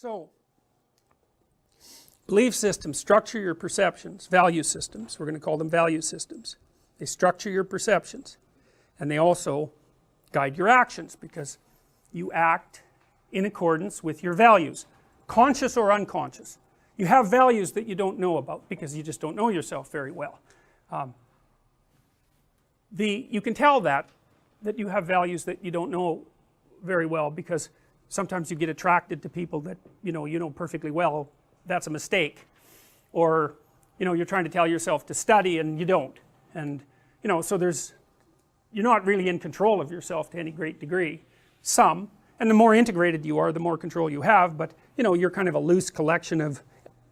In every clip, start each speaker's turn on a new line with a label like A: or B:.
A: So, belief systems structure your perceptions, value systems, we're going to call them value systems. They structure your perceptions, and they also guide your actions, because you act in accordance with your values, conscious or unconscious. You have values that you don't know about because you just don't know yourself very well. You can tell that you have values that you don't know very well, because sometimes you get attracted to people that you know perfectly well. That's a mistake. Or you're trying to tell yourself to study and you don't, and so you're not really in control of yourself to any great degree. Some, and the more integrated you are, the more control you have, but you're kind of a loose collection of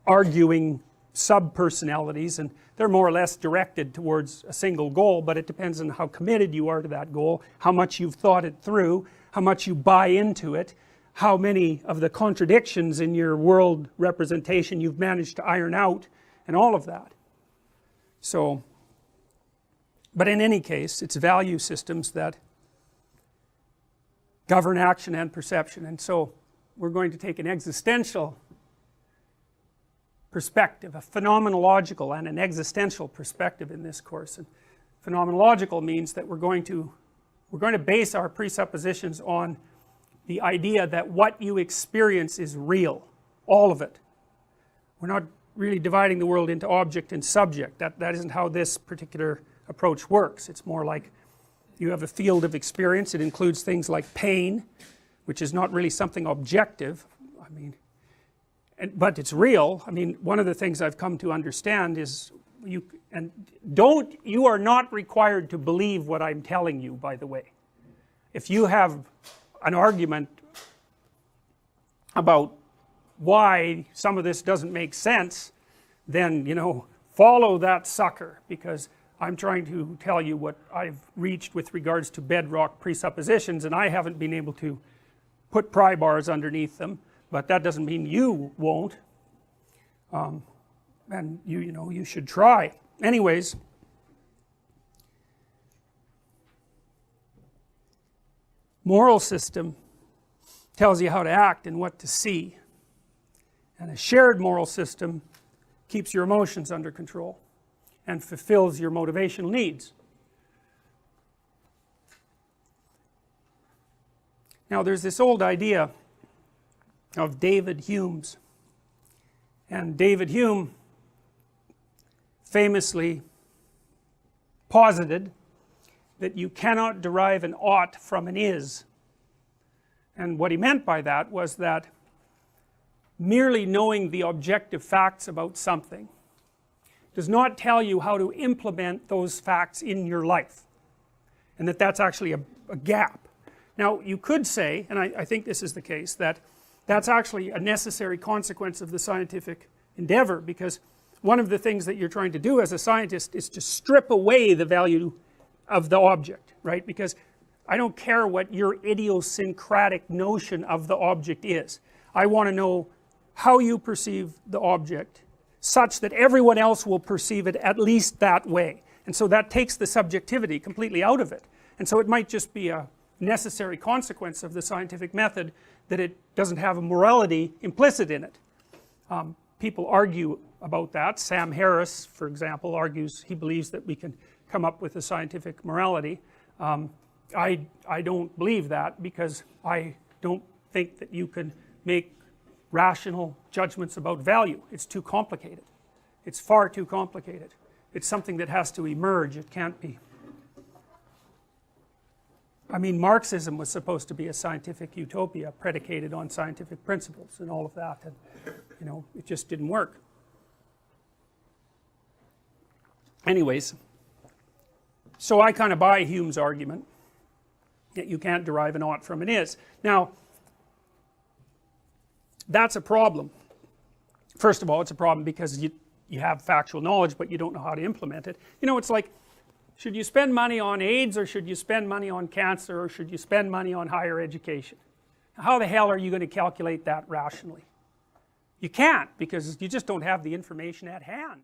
A: arguing sub-personalities, and they're more or less directed towards a single goal, but it depends on how committed you are to that goal, how much you've thought it through, how much you buy into it, how many of the contradictions in your world representation you've managed to iron out, and all of that. So, but in any case, it's value systems that govern action and perception. And so we're going to take an existential perspective, a phenomenological and an existential perspective in this course. And phenomenological means that we're going to base our presuppositions on the idea that what you experience is real, all of it. We're not really dividing the world into object and subject. That isn't how this particular approach works. It's more like you have a field of experience. It includes things like pain, which is not really something objective, but it's real. One of the things I've come to understand is you are not required to believe what I'm telling you, by the way. If you have an argument about why some of this doesn't make sense, then follow that sucker, because I'm trying to tell you what I've reached with regards to bedrock presuppositions, and I haven't been able to put pry bars underneath them, but that doesn't mean you won't, and you should try. Anyways, moral system tells you how to act and what to see, and a shared moral system keeps your emotions under control and fulfills your motivational needs. Now there's this old idea of David Hume's, and David Hume famously posited that you cannot derive an ought from an is. And what he meant by that was that merely knowing the objective facts about something does not tell you how to implement those facts in your life, and that's actually a gap. Now you could say, and I think this is the case, that that's actually a necessary consequence of the scientific endeavor, because one of the things that you're trying to do as a scientist is to strip away the value of the object, right? Because I don't care what your idiosyncratic notion of the object is. I want to know how you perceive the object such that everyone else will perceive it at least that way. And so that takes the subjectivity completely out of it. And so it might just be a necessary consequence of the scientific method that it doesn't have a morality implicit in it. People argue about that. Sam Harris, for example, argues, he believes that we can come up with a scientific morality. I don't believe that, because I don't think that you can make rational judgments about value. It's too complicated. It's far too complicated. It's something that has to emerge. It can't be. Marxism was supposed to be a scientific utopia predicated on scientific principles and all of that, and it just didn't work. Anyways, so I kind of buy Hume's argument that you can't derive an ought from an is. Now that's a problem. First of all, it's a problem because you have factual knowledge, but you don't know how to implement it. It's like, should you spend money on AIDS, or should you spend money on cancer, or should you spend money on higher education? How the hell are you going to calculate that rationally? You can't, because you just don't have the information at hand.